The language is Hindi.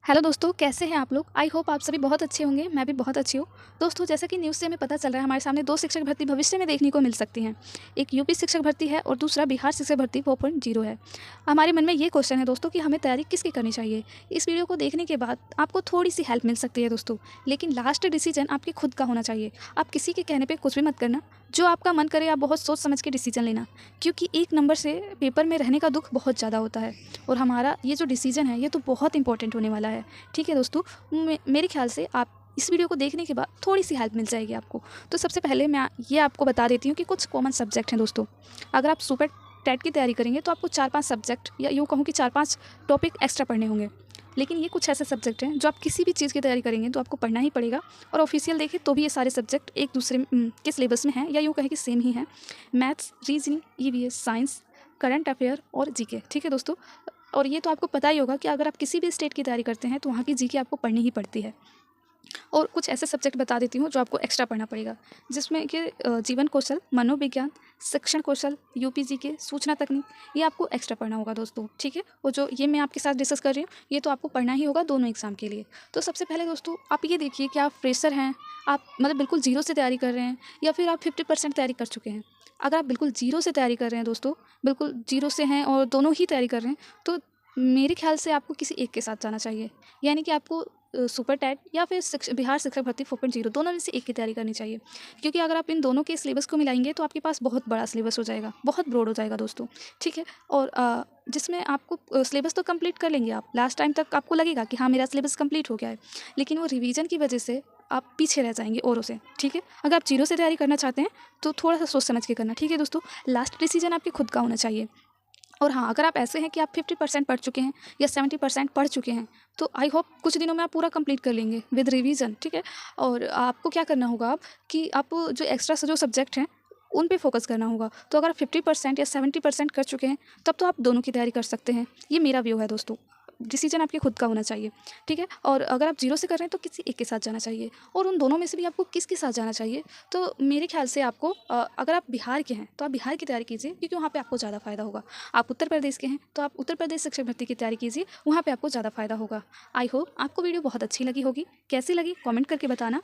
हेलो दोस्तों, कैसे हैं आप लोग। आई होप आप सभी बहुत अच्छे होंगे। मैं भी बहुत अच्छी हूँ। दोस्तों, जैसा कि न्यूज़ से हमें पता चल रहा है, हमारे सामने दो शिक्षक भर्ती भविष्य में देखने को मिल सकती हैं। एक यूपी शिक्षक भर्ती है और दूसरा बिहार शिक्षक भर्ती 4.0 है। हमारे मन में ये क्वेश्चन है दोस्तों कि हमें तैयारी किसकी करनी चाहिए। इस वीडियो को देखने के बाद आपको थोड़ी सी हेल्प मिल सकती है दोस्तों, लेकिन लास्ट डिसीजन आपके खुद का होना चाहिए। आप किसी के कहने पर कुछ भी मत करना। जो आपका मन करे आप बहुत सोच समझ के डिसीजन लेना, क्योंकि एक नंबर से पेपर में रहने का दुख बहुत ज़्यादा होता है। और हमारा ये जो डिसीजन है ये तो बहुत इंपॉर्टेंट होने वाला है। ठीक है दोस्तों, मेरे ख्याल से आप इस वीडियो को देखने के बाद थोड़ी सी हेल्प मिल जाएगी आपको। तो सबसे पहले मैं ये आपको बता देती हूँ कि कुछ कॉमन सब्जेक्ट हैं दोस्तों। अगर आप सुपर टेट की तैयारी करेंगे तो आपको 4-5 सब्जेक्ट या यूँ कहूँ कि 4-5 टॉपिक एक्स्ट्रा पढ़ने होंगे। लेकिन ये कुछ ऐसे सब्जेक्ट हैं जो आप किसी भी चीज़ की तैयारी करेंगे तो आपको पढ़ना ही पड़ेगा। और ऑफिशियल देखें तो भी ये सारे सब्जेक्ट एक दूसरे के सिलेबस में हैं, या यूँ कहें कि सेम ही हैं। Maths, reasoning, EVS, science, current affair और जीके। ठीक है दोस्तों, और ये तो आपको पता ही होगा कि अगर आप किसी भी स्टेट की तैयारी करते हैं तो वहाँ की जीके आपको पढ़नी ही पड़ती है। और कुछ ऐसे सब्जेक्ट बता देती हूँ जो आपको एक्स्ट्रा पढ़ना पड़ेगा, जिसमें कि जीवन कौशल, मनोविज्ञान, शिक्षण कौशल, यूपी जीके, सूचना तकनीक, ये आपको एक्स्ट्रा पढ़ना होगा दोस्तों। ठीक है, और जो ये मैं आपके साथ डिस्कस कर रही हूँ ये तो आपको पढ़ना ही होगा दोनों एग्जाम के लिए। तो सबसे पहले दोस्तों आप ये देखिए कि आप फ्रेशर हैं, आप मतलब बिल्कुल जीरो से तैयारी कर रहे हैं, या फिर आप 50% तैयारी कर चुके हैं। अगर आप बिल्कुल जीरो से तैयारी कर रहे हैं दोस्तों, बिल्कुल जीरो से हैं और दोनों ही तैयारी कर रहे हैं, तो मेरे ख्याल से आपको किसी एक के साथ जाना चाहिए। यानी कि आपको सुपर टेट या फिर बिहार शिक्षक भर्ती 4.0 दोनों में से एक की तैयारी करनी चाहिए। क्योंकि अगर आप इन दोनों के सिलेबस को मिलाएंगे तो आपके पास बहुत बड़ा सिलेबस हो जाएगा, बहुत ब्रॉड हो जाएगा दोस्तों। ठीक है, और जिसमें आपको सिलेबस तो कंप्लीट कर लेंगे आप, लास्ट टाइम तक आपको लगेगा कि हाँ मेरा सिलेबस कंप्लीट हो गया है, लेकिन वो रिवीजन की वजह से आप पीछे रह जाएंगे औरों से। ठीक है, अगर आप जीरो से तैयारी करना चाहते हैं तो थोड़ा सा सोच समझ के करना। ठीक है दोस्तों, लास्ट डिसीजन आपके खुद का होना चाहिए। और हाँ, अगर आप ऐसे हैं कि आप 50% पढ़ चुके हैं या 70% पढ़ चुके हैं, तो आई होप कुछ दिनों में आप पूरा कंप्लीट कर लेंगे विद रिवीजन। ठीक है, और आपको क्या करना होगा अब कि आप जो एक्स्ट्रा जो सब्जेक्ट हैं उन पे फोकस करना होगा। तो अगर 50% या 70% कर चुके हैं तब तो आप दोनों की तैयारी कर सकते हैं। ये मेरा व्यू है दोस्तों, डिसीजन आपके खुद का होना चाहिए। ठीक है, और अगर आप जीरो से कर रहे हैं तो किसी एक के साथ जाना चाहिए। और उन दोनों में से भी आपको किसके साथ जाना चाहिए, तो मेरे ख्याल से आपको अगर आप बिहार के हैं तो आप बिहार की तैयारी कीजिए, क्योंकि वहाँ पे आपको ज़्यादा फ़ायदा होगा। आप उत्तर प्रदेश के हैं तो आप उत्तर प्रदेश शिक्षक भर्ती की तैयारी कीजिए, वहाँ पे आपको ज़्यादा फ़ायदा होगा। आई होप आपको वीडियो बहुत अच्छी लगी होगी। कैसी लगी कमेंट करके बताना,